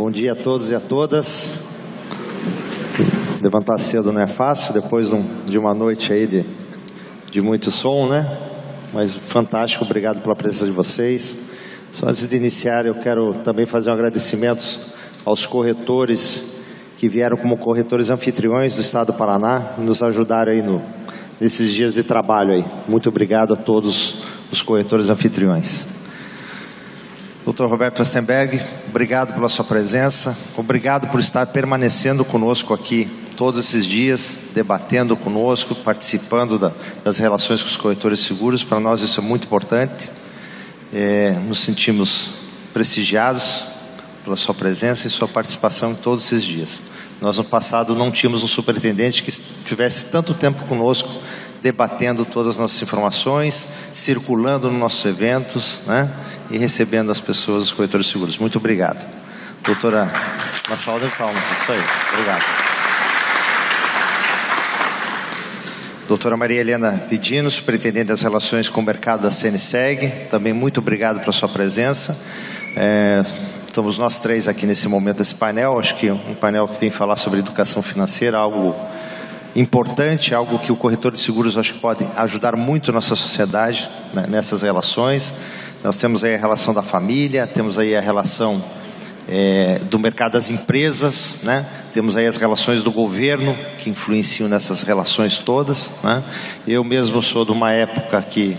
Bom dia a todos e a todas. Levantar cedo não é fácil, depois de uma noite aí de muito som, né? Mas fantástico, obrigado pela presença de vocês. Só antes de iniciar, eu quero também fazer um agradecimento aos corretores que vieram como corretores anfitriões do Estado do Paraná, nos ajudaram aí nesses dias de trabalho aí. Muito obrigado a todos os corretores anfitriões. Dr. Roberto Westenberg, obrigado pela sua presença, obrigado por estar permanecendo conosco aqui todos esses dias, debatendo conosco, participando das relações com os corretores de seguros. Para nós isso é muito importante, nos sentimos prestigiados pela sua presença e sua participação em todos esses dias. Nós no passado não tínhamos um superintendente que tivesse tanto tempo conosco, debatendo todas as nossas informações, circulando nos nossos eventos, né? E recebendo as pessoas, os corretores de seguros. Muito obrigado. Doutora, uma salva de palmas, isso aí. Obrigado. Doutora Maria Helena Pedino, superintendente das relações com o mercado da CNSEG, também muito obrigado pela sua presença. Estamos nós três aqui nesse momento desse painel, acho que um painel que vem falar sobre educação financeira, algo importante, algo que o corretor de seguros acho que pode ajudar muito a nossa sociedade, né, nessas relações. Nós temos aí a relação da família, temos aí a relação do mercado das empresas, né? Temos aí as relações do governo que influenciam nessas relações todas, né? Eu mesmo sou de uma época que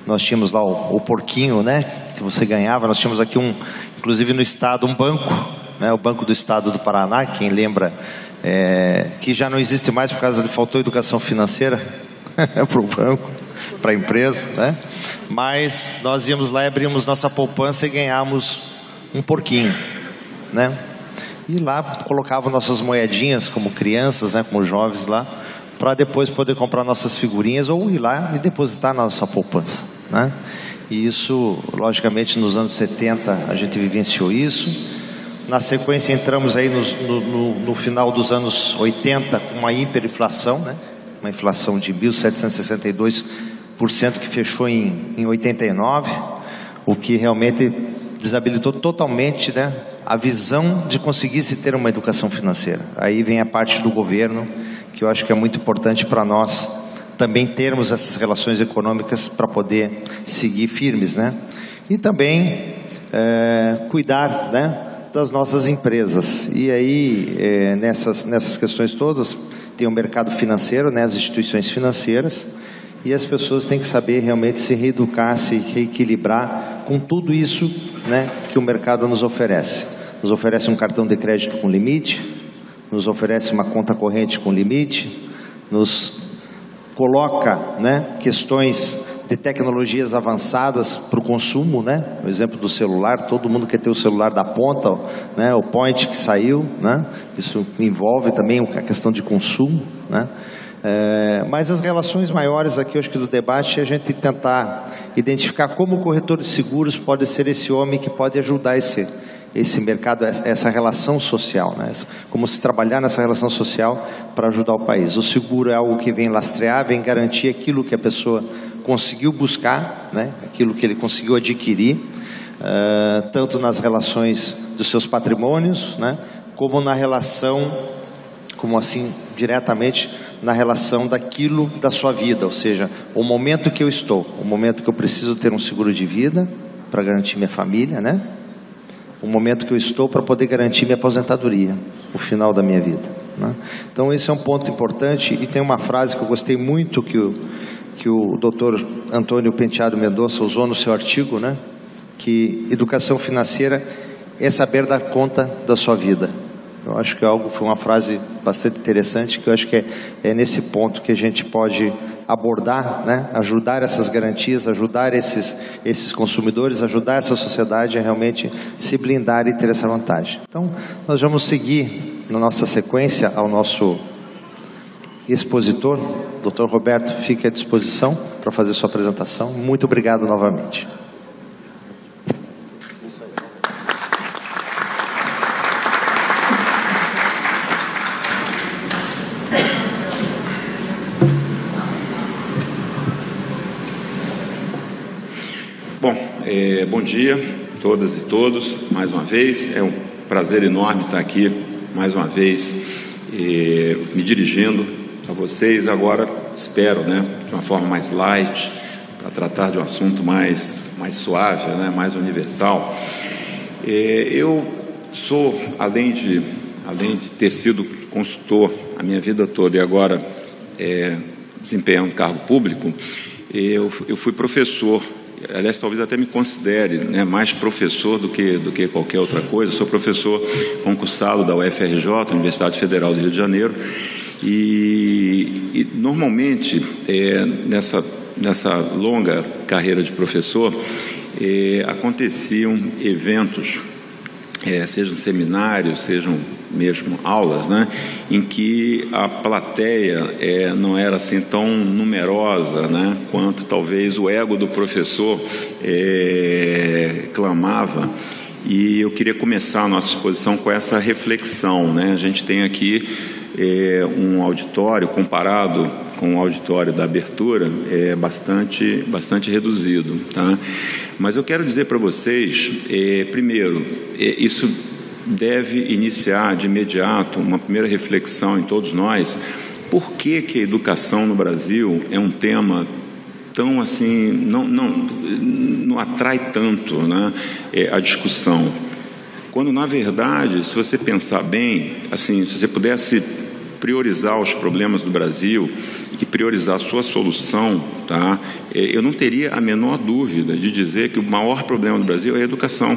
nós tínhamos lá o porquinho, né? Que você ganhava. Nós tínhamos aqui inclusive no estado, um banco, né? O Banco do Estado do Paraná, quem lembra, que já não existe mais por causa de faltou educação financeira para o banco, para a empresa, né? Mas nós íamos lá e abríamos nossa poupança e ganhávamos um porquinho, né? E lá colocava nossas moedinhas como crianças, né? Como jovens lá, para depois poder comprar nossas figurinhas ou ir lá e depositar na nossa poupança, né? E isso, logicamente, nos anos 70 a gente vivenciou isso. Na sequência entramos aí no final dos anos 80 com uma hiperinflação, né? Uma inflação de 1.762%, que fechou em 89, o que realmente desabilitou totalmente, né, a visão de conseguir se ter uma educação financeira. Aí vem a parte do governo, que eu acho que é muito importante para nós também termos essas relações econômicas para poder seguir firmes, né? E também cuidar, né, das nossas empresas. E aí, nessas questões todas, tem o mercado financeiro, né, as instituições financeiras, e as pessoas têm que saber realmente se reeducar, se reequilibrar com tudo isso, né, que o mercado nos oferece. Nos oferece um cartão de crédito com limite, nos oferece uma conta corrente com limite, nos coloca, né, questões de tecnologias avançadas para o consumo, né? O exemplo do celular, todo mundo quer ter o celular da ponta, né? O Point que saiu, né? Isso envolve também a questão de consumo, né? Mas as relações maiores aqui, eu acho que do debate, é a gente tentar identificar como o corretor de seguros pode ser esse homem que pode ajudar esse mercado, essa relação social, né? Como se trabalhar nessa relação social para ajudar o país. O seguro é algo que vem lastrear, vem garantir aquilo que a pessoa conseguiu buscar, né? Aquilo que ele conseguiu adquirir, tanto nas relações dos seus patrimônios, né? Como na relação, como assim, diretamente na relação daquilo da sua vida, ou seja, o momento que eu estou, o momento que eu preciso ter um seguro de vida para garantir minha família, né? O momento que eu estou para poder garantir minha aposentadoria, o final da minha vida, né? Então esse é um ponto importante. E tem uma frase que eu gostei muito que o Dr. Antônio Penteado Mendonça usou no seu artigo, né? Que educação financeira é saber dar conta da sua vida. Eu acho que foi uma frase bastante interessante, que eu acho que é nesse ponto que a gente pode abordar, né? Ajudar essas garantias, ajudar esses consumidores, ajudar essa sociedade a realmente se blindar e ter essa vantagem. Então, nós vamos seguir na nossa sequência ao nosso expositor, Dr. Roberto, fique à disposição para fazer sua apresentação. Muito obrigado novamente. Bom dia a todas e todos, mais uma vez. É um prazer enorme estar aqui mais uma vez, me dirigindo a vocês. Agora, espero, né, de uma forma mais light, para tratar de um assunto mais suave, né, mais universal. Eu sou, além de ter sido consultor a minha vida toda e agora desempenhando cargo público, eu fui professor. Aliás, talvez até me considere, né, mais professor do que qualquer outra coisa. Sou professor concursado da UFRJ, Universidade Federal do Rio de Janeiro, e normalmente, nessa longa carreira de professor, aconteciam eventos, sejam seminários, sejam mesmo aulas, né, em que a plateia não era assim tão numerosa, né, quanto talvez o ego do professor clamava. E eu queria começar a nossa exposição com essa reflexão, né? A gente tem aqui um auditório, comparado com o auditório da abertura, bastante reduzido, tá? Mas eu quero dizer para vocês, primeiro, isso deve iniciar de imediato uma primeira reflexão em todos nós. Por que a educação no Brasil é um tema tão assim, não atrai tanto, né, a discussão, quando na verdade, se você pensar bem, assim, se você pudesse priorizar os problemas do Brasil e priorizar a sua solução, tá, eu não teria a menor dúvida de dizer que o maior problema do Brasil é a educação.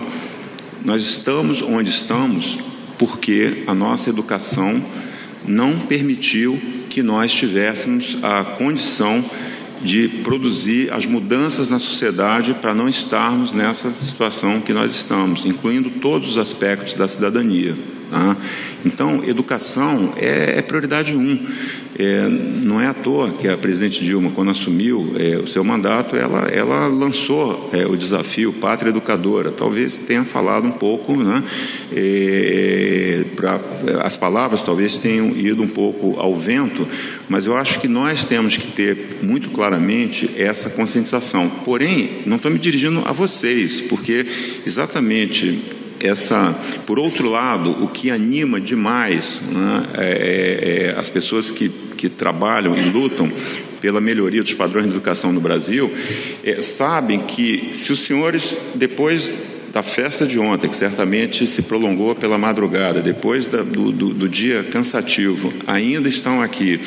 Nós estamos onde estamos porque a nossa educação não permitiu que nós tivéssemos a condição de produzir as mudanças na sociedade para não estarmos nessa situação que nós estamos, incluindo todos os aspectos da cidadania, tá? Então, educação é prioridade 1. Não é à toa que a presidente Dilma, quando assumiu o seu mandato, ela lançou o desafio Pátria Educadora. Talvez tenha falado um pouco, né, as palavras talvez tenham ido um pouco ao vento, mas eu acho que nós temos que ter muito claramente essa conscientização. Porém, não estou me dirigindo a vocês, porque exatamente por outro lado, o que anima demais, né, as pessoas que trabalham e lutam pela melhoria dos padrões de educação no Brasil, sabem que se os senhores, depois da festa de ontem, que certamente se prolongou pela madrugada, depois do dia cansativo, ainda estão aqui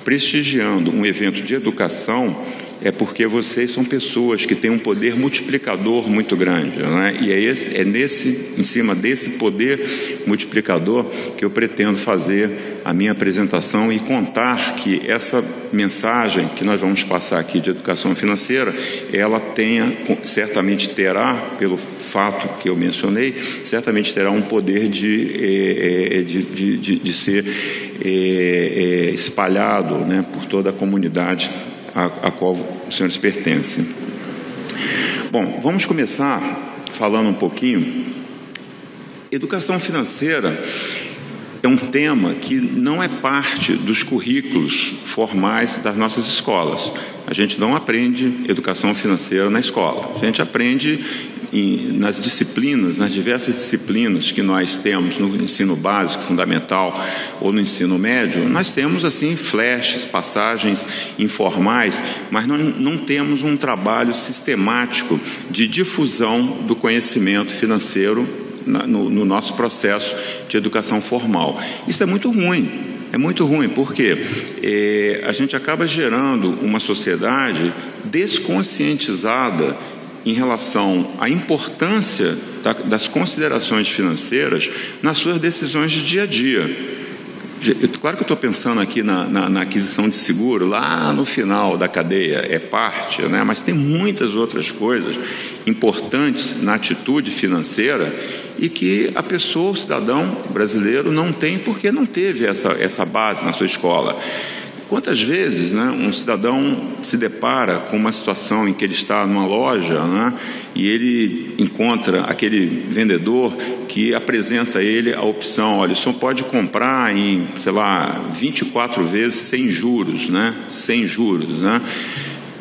prestigiando um evento de educação, é porque vocês são pessoas que têm um poder multiplicador muito grande, né? E em cima desse poder multiplicador que eu pretendo fazer a minha apresentação e contar que essa mensagem que nós vamos passar aqui de educação financeira, ela certamente terá, pelo fato que eu mencionei, certamente terá um poder de ser espalhado, né, por toda a comunidade a qual os senhores pertencem. Bom, vamos começar falando um pouquinho. Educação financeira é um tema que não é parte dos currículos formais das nossas escolas. A gente não aprende educação financeira na escola. A gente aprende nas disciplinas, nas diversas disciplinas que nós temos no ensino básico, fundamental ou no ensino médio. Nós temos assim flashes, passagens informais, mas não temos um trabalho sistemático de difusão do conhecimento financeiro no nosso processo de educação formal. Isso é muito ruim. É muito ruim, porque a gente acaba gerando uma sociedade desconscientizada em relação à importância das considerações financeiras nas suas decisões de dia a dia. Claro que eu estou pensando aqui na aquisição de seguro, lá no final da cadeia, é parte, né? Mas tem muitas outras coisas importantes na atitude financeira e que a pessoa, o cidadão brasileiro, não tem porque não teve essa base na sua escola. Quantas vezes, né, um cidadão se depara com uma situação em que ele está numa loja, né, e ele encontra aquele vendedor que apresenta a ele a opção: olha, o senhor pode comprar em, sei lá, 24 vezes sem juros, né? Sem juros, né?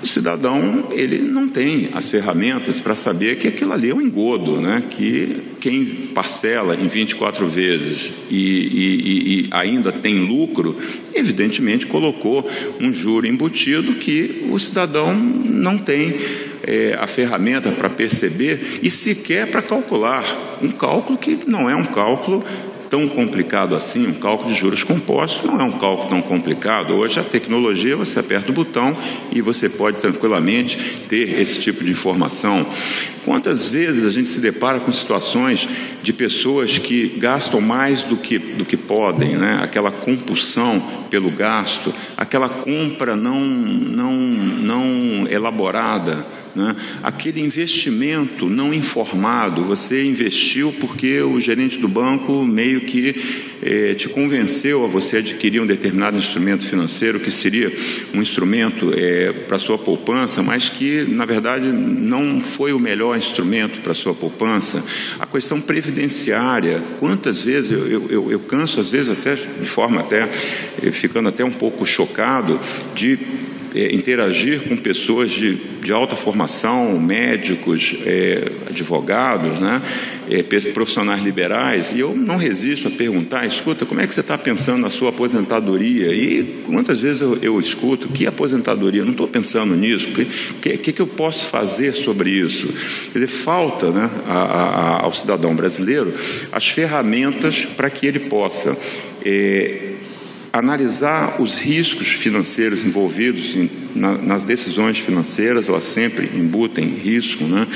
O cidadão, ele não tem as ferramentas para saber que aquilo ali é um engodo, né? Que quem parcela em 24 vezes e ainda tem lucro, evidentemente colocou um juro embutido que o cidadão não tem a ferramenta para perceber e sequer para calcular. Um cálculo que não é um cálculo tão complicado assim. Um cálculo de juros compostos não é um cálculo tão complicado. Hoje a tecnologia, você aperta o botão e você pode tranquilamente ter esse tipo de informação. Quantas vezes a gente se depara com situações de pessoas que gastam mais do que podem, né? Aquela compulsão pelo gasto, aquela compra não elaborada, né? Aquele investimento não informado. Você investiu porque o gerente do banco meio que te convenceu a você adquirir um determinado instrumento financeiro que seria um instrumento para sua poupança, mas que na verdade não foi o melhor instrumento para sua poupança. A questão previdenciária, quantas vezes eu canso, às vezes até de forma até ficando até um pouco chocado de interagir com pessoas de alta formação, médicos, advogados, né? Profissionais liberais, e eu não resisto a perguntar: escuta, como é que você está pensando na sua aposentadoria? E quantas vezes eu escuto: que aposentadoria? Não estou pensando nisso. O que eu posso fazer sobre isso? Quer dizer, falta, né, ao cidadão brasileiro as ferramentas para que ele possa analisar os riscos financeiros envolvidos nas decisões financeiras. Elas sempre embutem risco, né?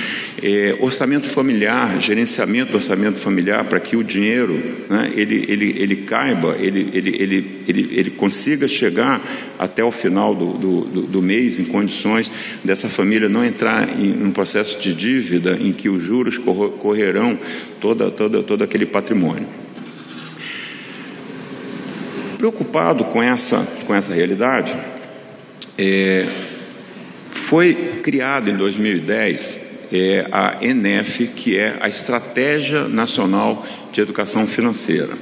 Orçamento familiar, gerenciamento do orçamento familiar, para que o dinheiro, né, ele caiba, ele consiga chegar até o final do mês em condições dessa família não entrar em um processo de dívida em que os juros correrão todo aquele patrimônio. Preocupado com essa realidade, foi criado em 2010 a ENEF, que é a Estratégia Nacional de Educação Financeira.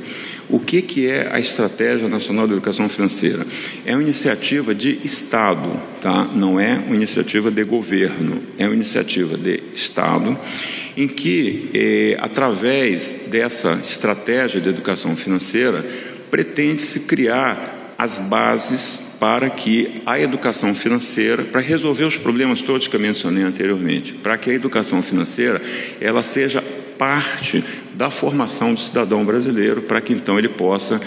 O que é a Estratégia Nacional de Educação Financeira? É uma iniciativa de Estado, tá? Não é uma iniciativa de governo, é uma iniciativa de Estado, em que, através dessa estratégia de educação financeira, pretende-se criar as bases para que a educação financeira, para resolver os problemas todos que eu mencionei anteriormente, para que a educação financeira ela seja parte da formação do cidadão brasileiro, para que então ele possa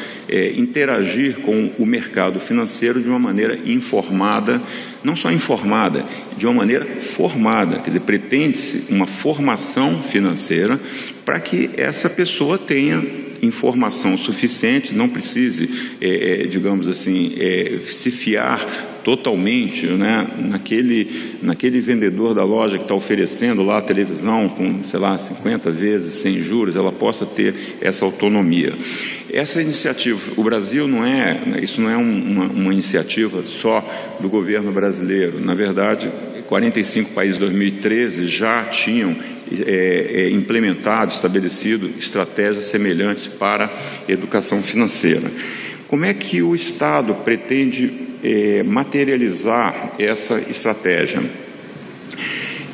interagir com o mercado financeiro de uma maneira informada, não só informada, de uma maneira formada. Quer dizer, pretende-se uma formação financeira para que essa pessoa tenha informação suficiente, não precise, digamos assim, se fiar totalmente, né, naquele vendedor da loja que está oferecendo lá a televisão com, sei lá, 50 vezes sem juros. Ela possa ter essa autonomia. Essa iniciativa, o Brasil isso não é uma iniciativa só do governo brasileiro. Na verdade, 45 países em 2013 já tinham implementado, estabelecido estratégias semelhantes para a educação financeira. Como é que o Estado pretende materializar essa estratégia?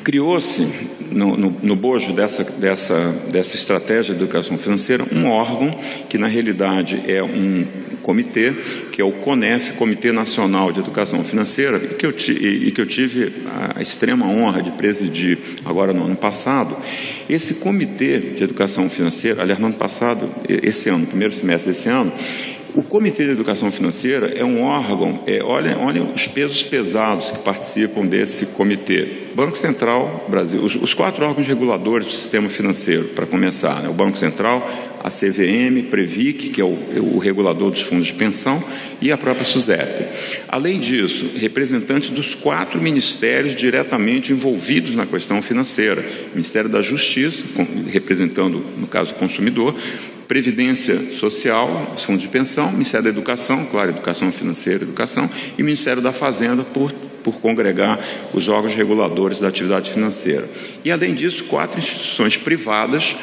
Criou-se, no bojo dessa estratégia de educação financeira, um órgão que, na realidade, é um comitê, que é o CONEF, Comitê Nacional de Educação Financeira, e que eu tive a extrema honra de presidir agora no ano passado. Esse Comitê de Educação Financeira, aliás, no ano passado, esse ano, no primeiro semestre desse ano, o Comitê de Educação Financeira é um órgão, olha os pesos pesados que participam desse comitê. Banco Central, Brasil, os 4 órgãos reguladores do sistema financeiro, para começar, né? O Banco Central, a CVM, Previc, que é o regulador dos fundos de pensão, e a própria SUSEP. Além disso, representantes dos 4 ministérios diretamente envolvidos na questão financeira: Ministério da Justiça, representando, no caso, o consumidor; Previdência Social, os fundos de pensão; Ministério da Educação, claro, Educação Financeira, Educação; e Ministério da Fazenda, por congregar os órgãos reguladores da atividade financeira. E, além disso, 4 instituições privadas,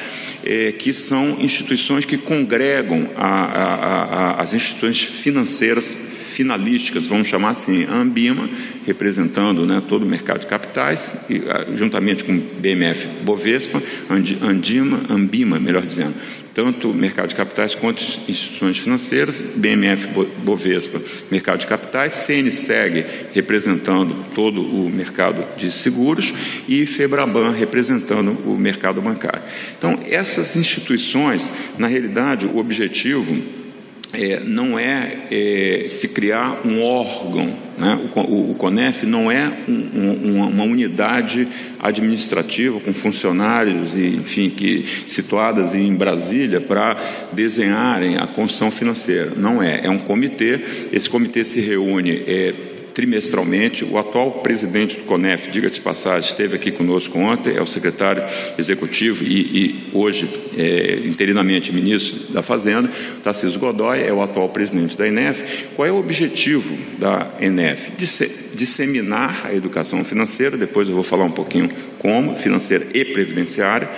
que são instituições que congregam as instituições financeiras finalísticas, vamos chamar assim, a Ambima, representando, né, todo o mercado de capitais, e, juntamente com BMF Bovespa, Ambima, melhor dizendo, tanto o mercado de capitais quanto instituições financeiras, BMF Bovespa, mercado de capitais, CNSEG, representando todo o mercado de seguros, e FEBRABAN, representando o mercado bancário. Então, essas instituições, na realidade, o objetivo não é se criar um órgão, né? O CONEF não é uma unidade administrativa com funcionários, enfim, situadas em Brasília para desenharem a construção financeira. Não é. É um comitê. Esse comitê se reúne trimestralmente. O atual presidente do CONEF, diga-se de passagem, esteve aqui conosco ontem, é o secretário executivo e hoje, interinamente, ministro da Fazenda. Tarcísio Godoy é o atual presidente da ENEF. Qual é o objetivo da ENEF? Disseminar a educação financeira, depois eu vou falar um pouquinho como, financeira e previdenciária,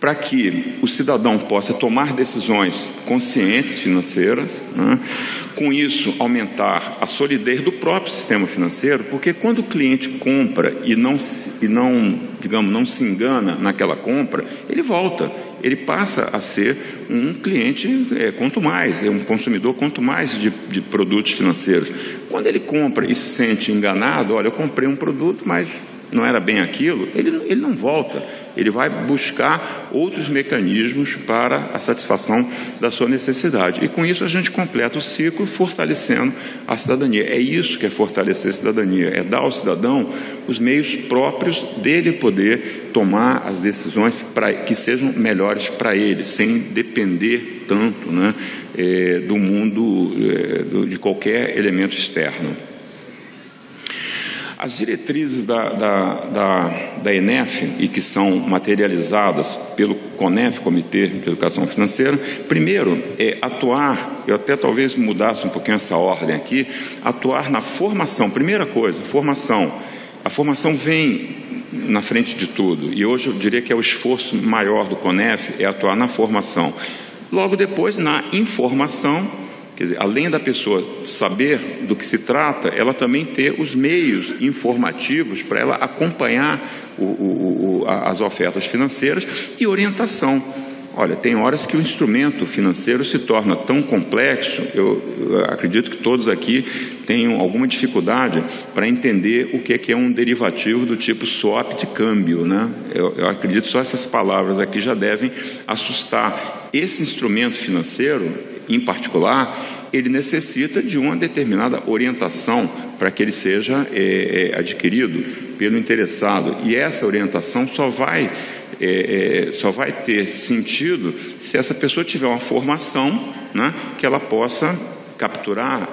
para que o cidadão possa tomar decisões conscientes financeiras, né? Com isso aumentar a solidez do próprio sistema financeiro, porque quando o cliente compra e não se engana naquela compra, ele volta, ele passa a ser um cliente quanto mais, um consumidor quanto mais de produtos financeiros. Quando ele compra e se sente enganado, olha, eu comprei um produto, mas não era bem aquilo, ele não volta, ele vai buscar outros mecanismos para a satisfação da sua necessidade. E com isso a gente completa o ciclo fortalecendo a cidadania. É isso que é fortalecer a cidadania, é dar ao cidadão os meios próprios dele poder tomar as decisões que sejam melhores para ele, sem depender tanto, né, do mundo, de qualquer elemento externo. As diretrizes da ENEF, e que são materializadas pelo CONEF, Comitê de Educação Financeira, primeiro é atuar, eu até talvez mudasse um pouquinho essa ordem aqui, atuar na formação. Primeira coisa, formação. A formação vem na frente de tudo, e hoje eu diria que é o esforço maior do CONEF, é atuar na formação. Logo depois, na informação. Quer dizer, além da pessoa saber do que se trata, ela também ter os meios informativos para ela acompanhar as ofertas financeiras e orientação. Olha, tem horas que o instrumento financeiro se torna tão complexo, eu acredito que todos aqui tenham alguma dificuldade para entender o que é um derivativo do tipo swap de câmbio, né? Eu acredito que só essas palavras aqui já devem assustar. Esse instrumento financeiro, em particular, ele necessita de uma determinada orientação para que ele seja adquirido pelo interessado. E essa orientação só vai ter sentido se essa pessoa tiver uma formação, né, que ela possa capturar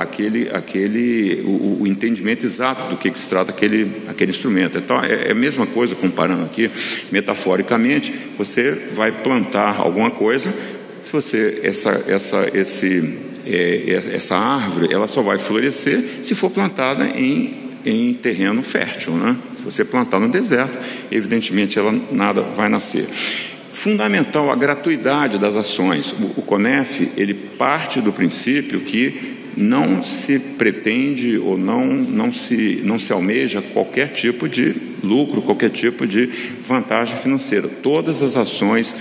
o entendimento exato do que se trata aquele instrumento. Então, é a mesma coisa, comparando aqui, metaforicamente, você vai plantar alguma coisa, se você, essa árvore, ela só vai florescer se for plantada em terreno fértil, né? Se você plantar no deserto, evidentemente nada vai nascer. Fundamental a gratuidade das ações. O CONEF, ele parte do princípio que não se pretende ou não se almeja qualquer tipo de lucro, qualquer tipo de vantagem financeira. Todas as ações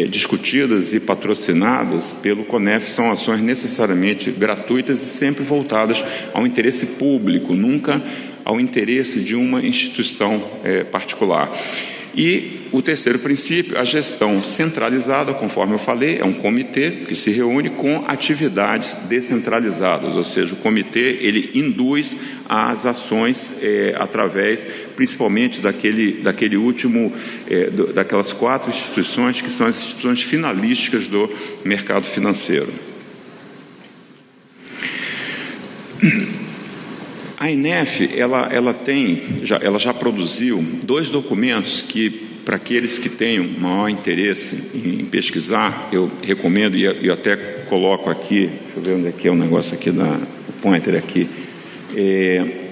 discutidas e patrocinadas pelo CONEF são ações necessariamente gratuitas e sempre voltadas ao interesse público, nunca ao interesse de uma instituição particular. E o terceiro princípio, a gestão centralizada, conforme eu falei, é um comitê que se reúne com atividades descentralizadas, ou seja, o comitê ele induz as ações através, principalmente daquelas 4 instituições que são as instituições finalísticas do mercado financeiro. A ENEF, ela já produziu 2 documentos que, para aqueles que tenham maior interesse em pesquisar, eu recomendo, e eu até coloco aqui, deixa eu ver onde é que é o negócio aqui, o pointer aqui,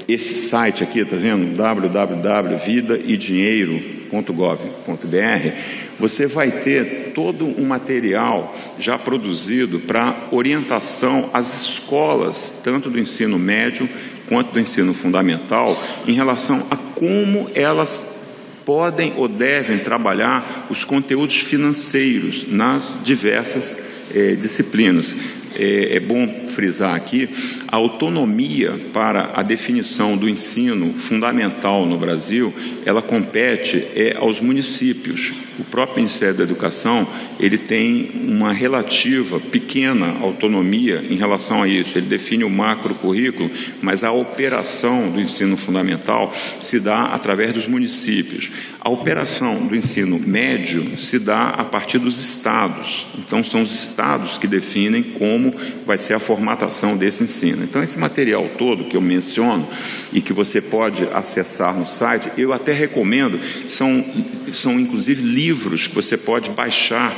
esse site aqui, tá vendo? www.vidaedinheiro.gov.br. Você vai ter todo um material já produzido para orientação às escolas, tanto do ensino médio quanto do ensino fundamental, em relação a como elas podem ou devem trabalhar os conteúdos financeiros nas diversas disciplinas. É bom frisar aqui, a autonomia para a definição do ensino fundamental no Brasil, ela compete aos municípios. O próprio Ministério da Educação, ele tem uma relativa pequena autonomia em relação a isso. Ele define o macrocurrículo, mas a operação do ensino fundamental se dá através dos municípios. A operação do ensino médio se dá a partir dos estados. Então, são os estados que definem como vai ser a formatação desse ensino. Então, esse material todo que eu menciono e que você pode acessar no site, eu até recomendo, são inclusive livros que você pode baixar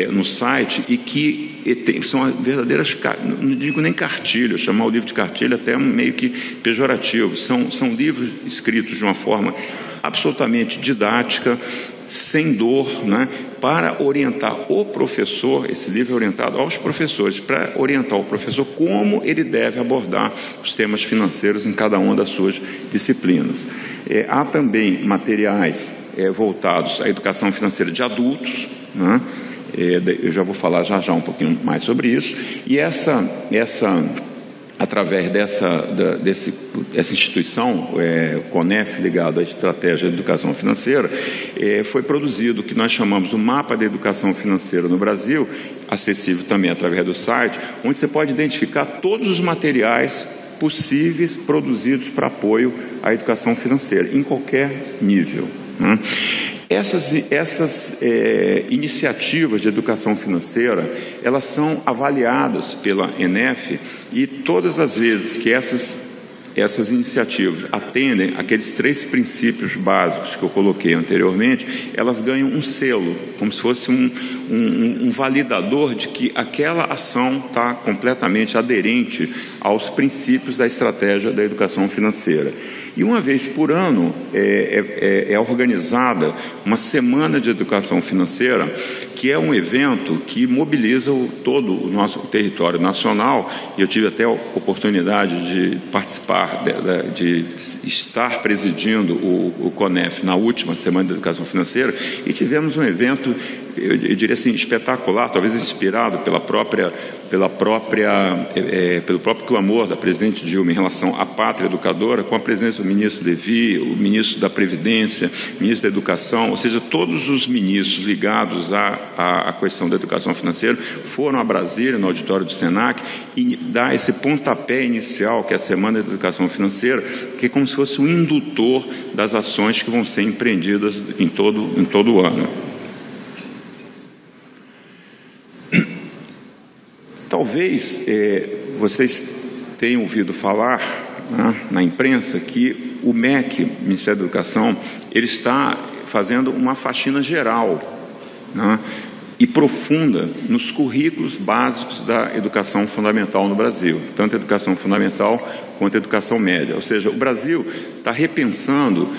no site e que são verdadeiras, não digo nem cartilha, chamar o livro de cartilha até meio que pejorativo, são livros escritos de uma forma absolutamente didática, sem dor, né, para orientar o professor. Esse livro é orientado aos professores, para orientar o professor como ele deve abordar os temas financeiros em cada uma das suas disciplinas. Há também materiais voltados à educação financeira de adultos, né? Eu já vou falar já um pouquinho mais sobre isso, e através dessa instituição, o CONEF, ligado à Estratégia de Educação Financeira, foi produzido o que nós chamamos o Mapa da Educação Financeira no Brasil, acessível também através do site, onde você pode identificar todos os materiais possíveis produzidos para apoio à educação financeira, em qualquer nível, né? Essas iniciativas de educação financeira, elas são avaliadas pela ENEF, e todas as vezes que essas iniciativas atendem aqueles 3 princípios básicos que eu coloquei anteriormente, elas ganham um selo, como se fosse um validador de que aquela ação está completamente aderente aos princípios da estratégia da educação financeira. E uma vez por ano é organizada uma semana de educação financeira, que é um evento que mobiliza todo o nosso território nacional, e eu tive até a oportunidade de participar, de estar presidindo o CONEF na última semana de educação financeira, e tivemos um evento, eu diria assim, espetacular, talvez inspirado pelo próprio clamor da presidente Dilma em relação à pátria educadora, com a presença do ministro Levi, o ministro da Previdência, o ministro da Educação, ou seja, todos os ministros ligados à questão da educação financeira foram a Brasília, no auditório do SENAC, e dar esse pontapé inicial, que é a Semana da Educação Financeira, que é como se fosse um indutor das ações que vão ser empreendidas em todo o ano. Talvez vocês tenham ouvido falar, né, na imprensa, que o MEC, Ministério da Educação, ele está fazendo uma faxina geral, né, e profunda nos currículos básicos da educação fundamental no Brasil, tanto a educação fundamental quanto a educação média. Ou seja, o Brasil está repensando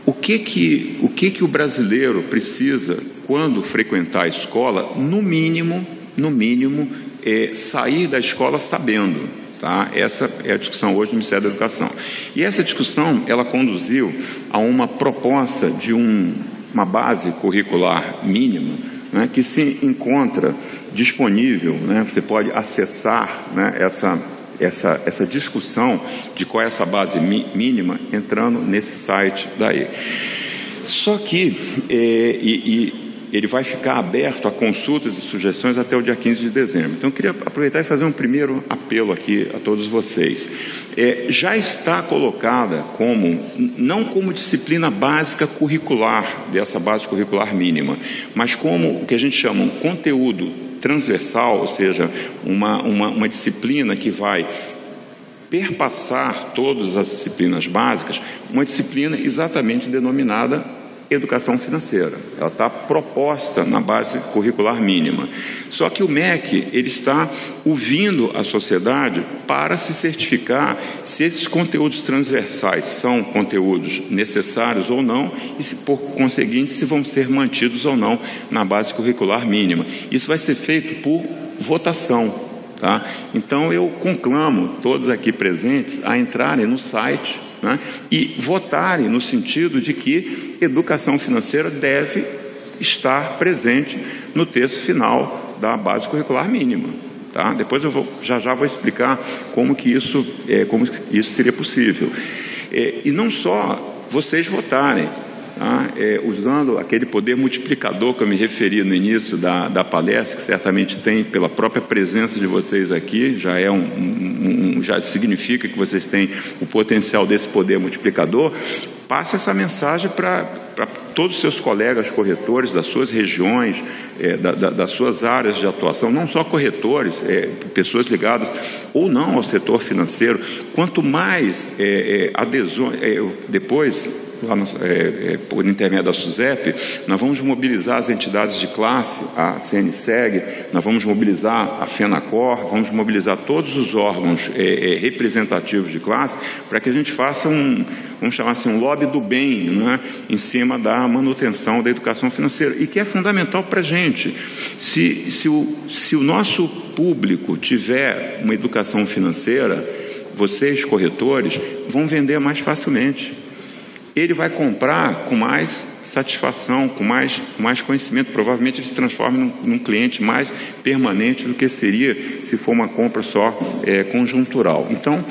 o que o brasileiro precisa quando frequentar a escola, no mínimo, sair da escola sabendo. Tá? Essa é a discussão hoje do Ministério da Educação. E essa discussão, ela conduziu a uma proposta de uma base curricular mínima, né, que se encontra disponível, né, você pode acessar, né, essa discussão de qual é essa base mínima entrando nesse site daí. Só que ele vai ficar aberto a consultas e sugestões até o dia 15 de dezembro. Então, eu queria aproveitar e fazer um primeiro apelo aqui a todos vocês. Já está colocada não como disciplina básica curricular, dessa base curricular mínima, mas como o que a gente chama um conteúdo transversal, ou seja, uma disciplina que vai perpassar todas as disciplinas básicas, uma disciplina exatamente denominada educação financeira. Ela está proposta na base curricular mínima. Só que o MEC, ele está ouvindo a sociedade para se certificar se esses conteúdos transversais são conteúdos necessários ou não e, se por conseguinte, se vão ser mantidos ou não na base curricular mínima. Isso vai ser feito por votação. Tá? Então, eu conclamo todos aqui presentes a entrarem no site, né, e votarem no sentido de que educação financeira deve estar presente no texto final da base curricular mínima. Tá? Depois eu já vou explicar como que isso seria possível. E não só vocês votarem, tá? Usando aquele poder multiplicador que eu me referi no início da palestra, que certamente tem pela própria presença de vocês aqui, já já significa que vocês têm o potencial desse poder multiplicador. Passe essa mensagem para todos os seus colegas corretores das suas regiões, das suas áreas de atuação, não só corretores, pessoas ligadas ou não ao setor financeiro. Quanto mais adesões, depois, lá por intermédio da SUSEP, nós vamos mobilizar as entidades de classe, a CNSEG, nós vamos mobilizar a FENACOR, vamos mobilizar todos os órgãos representativos de classe, para que a gente faça vamos chamar assim, um lobby do bem, né, em cima da manutenção da educação financeira, e que é fundamental para a gente. Se o nosso público tiver uma educação financeira, vocês, corretores, vão vender mais facilmente. Ele vai comprar com mais satisfação, com mais conhecimento. Provavelmente ele se transforma num cliente mais permanente do que seria se for uma compra só conjuntural. Então,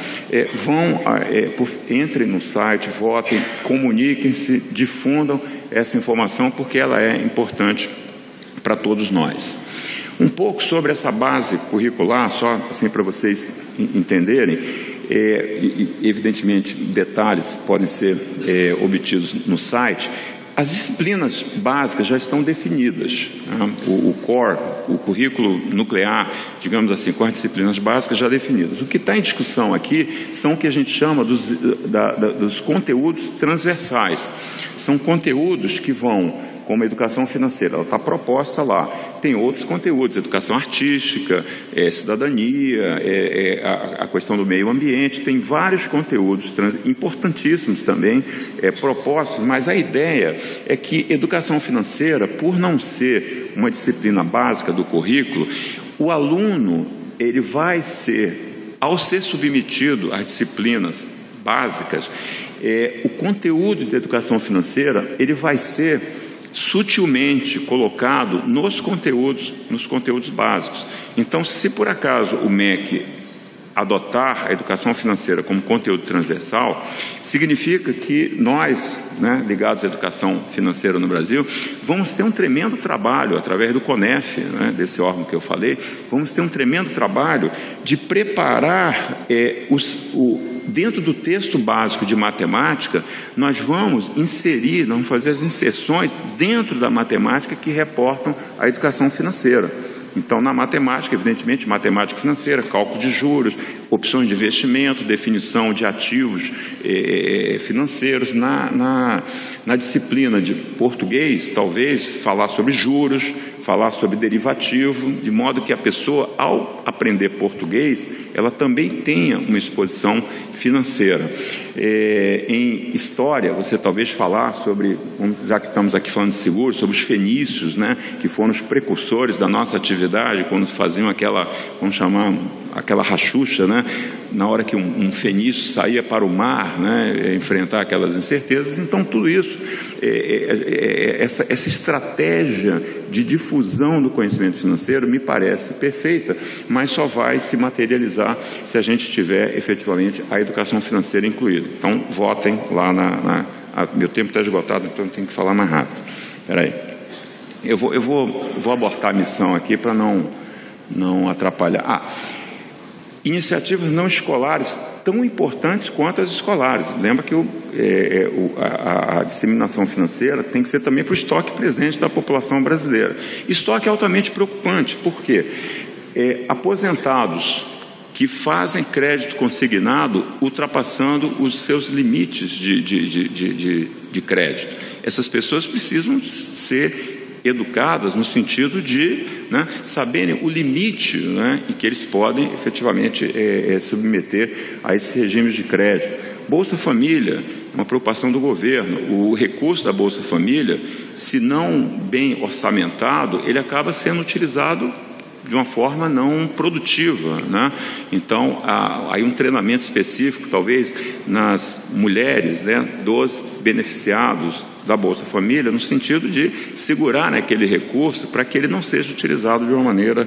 entrem no site, votem, comuniquem-se, difundam essa informação, porque ela é importante para todos nós. Um pouco sobre essa base curricular, só assim para vocês entenderem. Evidentemente, detalhes podem ser obtidos no site. As disciplinas básicas já estão definidas. Né? O core, o currículo nuclear, digamos assim, com as disciplinas básicas já definidas. O que está em discussão aqui são o que a gente chama dos conteúdos transversais. São conteúdos que vão, como a educação financeira, ela está proposta lá. Tem outros conteúdos, educação artística, cidadania, a questão do meio ambiente, tem vários conteúdos importantíssimos também propostos, mas a ideia é que educação financeira, por não ser uma disciplina básica do currículo, o aluno, ele vai ser, ao ser submetido às disciplinas básicas, o conteúdo de educação financeira, ele vai ser sutilmente colocado nos conteúdos básicos. Então, se por acaso o MEC adotar a educação financeira como conteúdo transversal, significa que nós, né, ligados à educação financeira no Brasil, vamos ter um tremendo trabalho, através do CONEF, né, desse órgão que eu falei, vamos ter um tremendo trabalho de preparar dentro do texto básico de matemática, nós vamos fazer as inserções dentro da matemática que reportam a educação financeira. Então, na matemática, evidentemente, matemática financeira, cálculo de juros, opções de investimento, definição de ativos financeiros. Na disciplina de português, talvez, falar sobre juros, falar sobre derivativo, de modo que a pessoa, ao aprender português, ela também tenha uma exposição financeira. Em história, você talvez falar sobre, já que estamos aqui falando de seguros, sobre os fenícios, né, que foram os precursores da nossa atividade, quando faziam aquela, vamos chamar, aquela rachucha, né, na hora que um fenício saía para o mar, né, enfrentar aquelas incertezas. Então, tudo isso, essa estratégia de difusão do conhecimento financeiro me parece perfeita, mas só vai se materializar se a gente tiver efetivamente a educação financeira incluída. Então, votem lá meu tempo está esgotado, então eu tenho que falar mais rápido. Espera aí. Eu vou abortar a missão aqui para não atrapalhar. Iniciativas não escolares tão importantes quanto as escolares. Lembra que a disseminação financeira tem que ser também para o estoque presente da população brasileira. Estoque é altamente preocupante, por quê? Aposentados que fazem crédito consignado ultrapassando os seus limites de crédito. Essas pessoas precisam ser educadas no sentido de saberem o limite em que eles podem efetivamente submeter a esses regimes de crédito. Bolsa Família, uma preocupação do governo. O recurso da Bolsa Família, se não bem orçamentado, ele acaba sendo utilizado de uma forma não produtiva, Então, há aí um treinamento específico, talvez, nas mulheres, dos beneficiados da Bolsa Família, no sentido de segurar aquele recurso para que ele não seja utilizado de uma maneira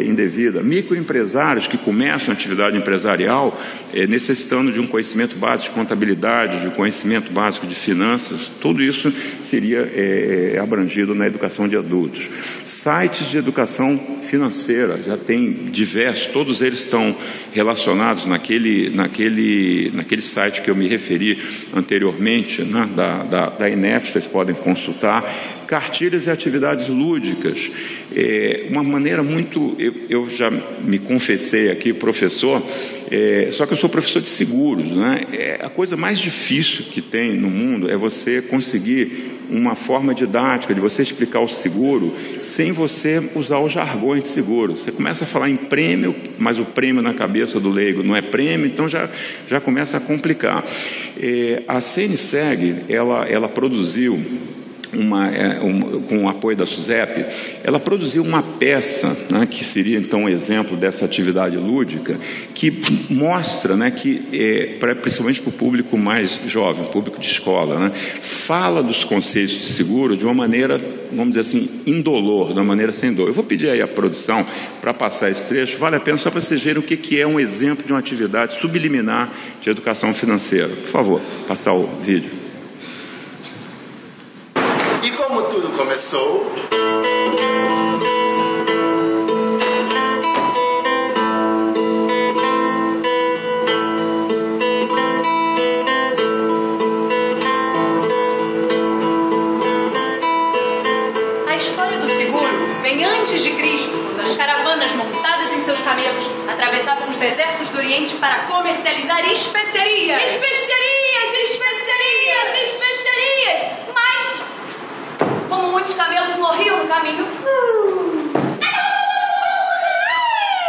indevida. Microempresários que começam a atividade empresarial necessitando de um conhecimento básico de contabilidade, de conhecimento básico de finanças, tudo isso seria abrangido na educação de adultos. Sites de educação financeira, já tem diversos, todos eles estão relacionados naquele site que eu me referi anteriormente, da INEF, vocês podem consultar. Cartilhas e atividades lúdicas, uma maneira muito... Eu já me confessei aqui, professor, só que eu sou professor de seguros, a coisa mais difícil que tem no mundo é você conseguir uma forma didática de você explicar o seguro sem você usar os jargões de seguro. Você começa a falar em prêmio, mas o prêmio na cabeça do leigo não é prêmio, então já começa a complicar. A CNSEG, ela produziu com o apoio da SUSEP, ela produziu uma peça, que seria então um exemplo dessa atividade lúdica, que mostra, principalmente para o público mais jovem, público de escola, fala dos conceitos de seguro de uma maneira, vamos dizer assim, indolor, de uma maneira sem dor. Eu vou pedir aí à produção para passar esse trecho, vale a pena só para vocês verem o que é um exemplo de uma atividade subliminar de educação financeira. Por favor, passar o vídeo. E como tudo começou... A história do seguro vem antes de Cristo, quando as caravanas montadas em seus camelos atravessavam os desertos do Oriente para comercializar especiarias. Especiarias! Mas... como muitos camelos morriam no caminho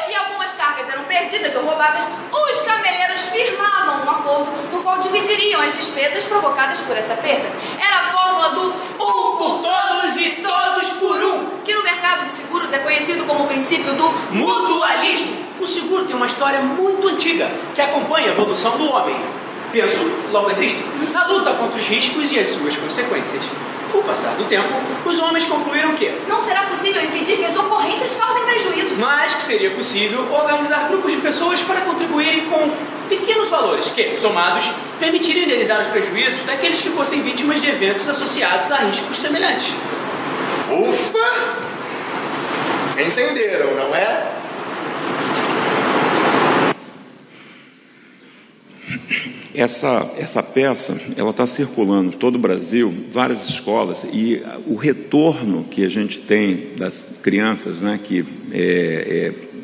e algumas cargas eram perdidas ou roubadas, os cameleiros firmavam um acordo no qual dividiriam as despesas provocadas por essa perda. Era a fórmula do Um por todos e todos por um, que no mercado de seguros é conhecido como o princípio do mutualismo. O seguro tem uma história muito antiga que acompanha a evolução do homem. Penso, logo existo, na luta contra os riscos e as suas consequências. Com o passar do tempo, os homens concluíram que não será possível impedir que as ocorrências causem prejuízo, mas que seria possível organizar grupos de pessoas para contribuírem com pequenos valores que, somados, permitiriam indenizar os prejuízos daqueles que fossem vítimas de eventos associados a riscos semelhantes. Ufa! Entenderam, não é? Essa peça, ela está circulando todo o Brasil, várias escolas, e o retorno que a gente tem das crianças, que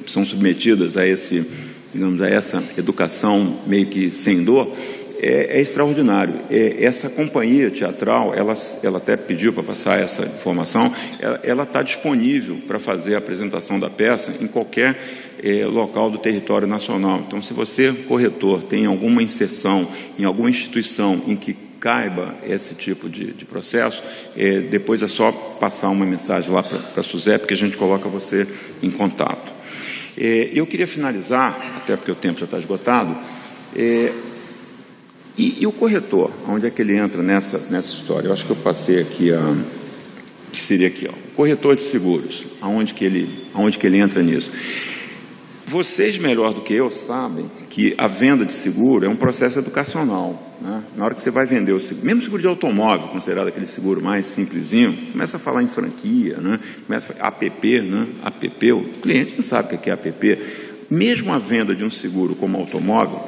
são submetidas a essa educação meio que sem dor, é extraordinário. Essa companhia teatral, ela até pediu para passar essa informação, ela está disponível para fazer a apresentação da peça em qualquer local do território nacional. Então, se você, corretor, tem alguma inserção em alguma instituição em que caiba esse tipo de processo, depois é só passar uma mensagem lá para a SUSEP que a gente coloca você em contato. Eu queria finalizar, até porque o tempo já está esgotado, e o corretor, onde é que ele entra nessa história? Eu acho que eu passei aqui, que seria aqui, o corretor de seguros, aonde que ele entra nisso? Vocês, melhor do que eu, sabem que a venda de seguro é um processo educacional, Na hora que você vai vender o seguro, mesmo seguro de automóvel, considerado aquele seguro mais simplesinho, começa a falar em franquia, começa a APP, APP, o cliente não sabe o que é APP. Mesmo a venda de um seguro como automóvel,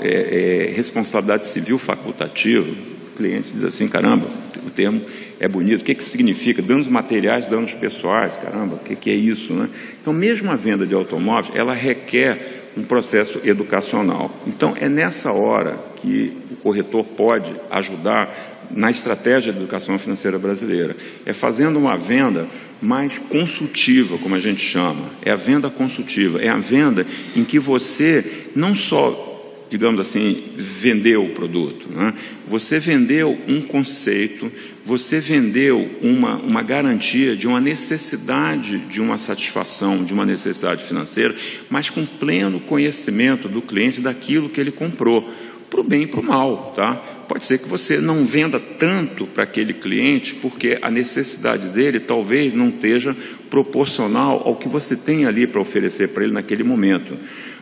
responsabilidade civil facultativa, o cliente diz assim, caramba, o termo é bonito, o que significa? Danos materiais, danos pessoais, caramba, o que é isso? Então, mesmo a venda de automóveis, ela requer um processo educacional. Então, é nessa hora que o corretor pode ajudar na estratégia de educação financeira brasileira. É fazendo uma venda mais consultiva, como a gente chama. É a venda consultiva, é a venda em que você não só, digamos assim, vendeu o produto, né? Você vendeu um conceito, você vendeu uma garantia de uma necessidade, de uma satisfação, de uma necessidade financeira, mas com pleno conhecimento do cliente daquilo que ele comprou, para o bem e para o mal, tá? Pode ser que você não venda tanto para aquele cliente, porque a necessidade dele talvez não esteja proporcional ao que você tem ali para oferecer para ele naquele momento.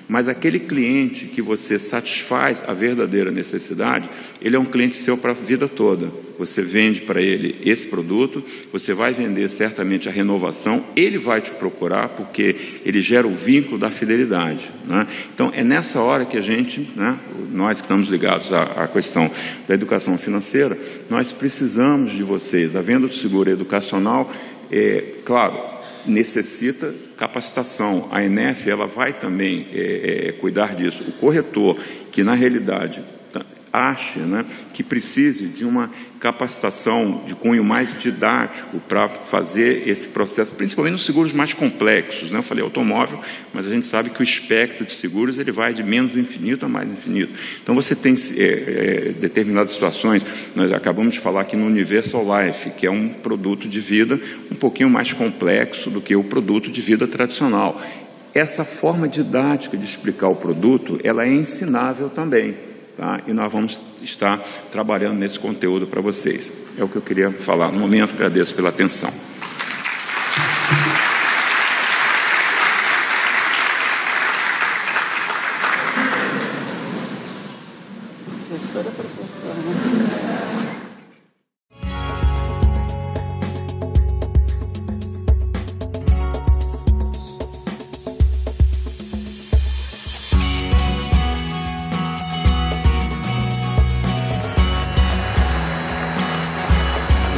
Mas aquele cliente que você satisfaz a verdadeira necessidade, ele é um cliente seu para a vida toda. Você vende para ele esse produto, você vai vender certamente a renovação, ele vai te procurar porque ele gera o vínculo da fidelidade, né? Então, é nessa hora que a gente, né, nós que estamos ligados à questão da educação financeira, nós precisamos de vocês. A venda do seguro educacional, claro, necessita capacitação. A ENEF, ela vai também cuidar disso. O corretor, que na realidade acha, né, que precise de uma capacitação de cunho mais didático para fazer esse processo, principalmente nos seguros mais complexos, né? Eu falei automóvel, mas a gente sabe que o espectro de seguros ele vai de menos infinito a mais infinito. Então você tem determinadas situações, nós acabamos de falar aqui no Universal Life, que é um produto de vida um pouquinho mais complexo do que o produto de vida tradicional. Essa forma didática de explicar o produto, ela é ensinável também. Tá? E nós vamos estar trabalhando nesse conteúdo para vocês. É o que eu queria falar no momento. Agradeço pela atenção. Professora, né?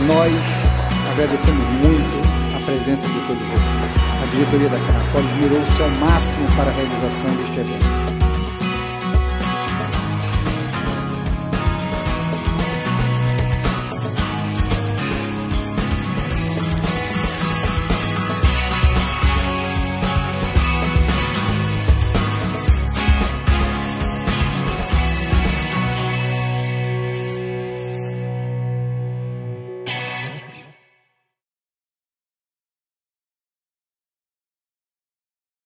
Nós agradecemos muito a presença de todos vocês. A diretoria da FENACOL esmerou-se ao máximo para a realização deste evento.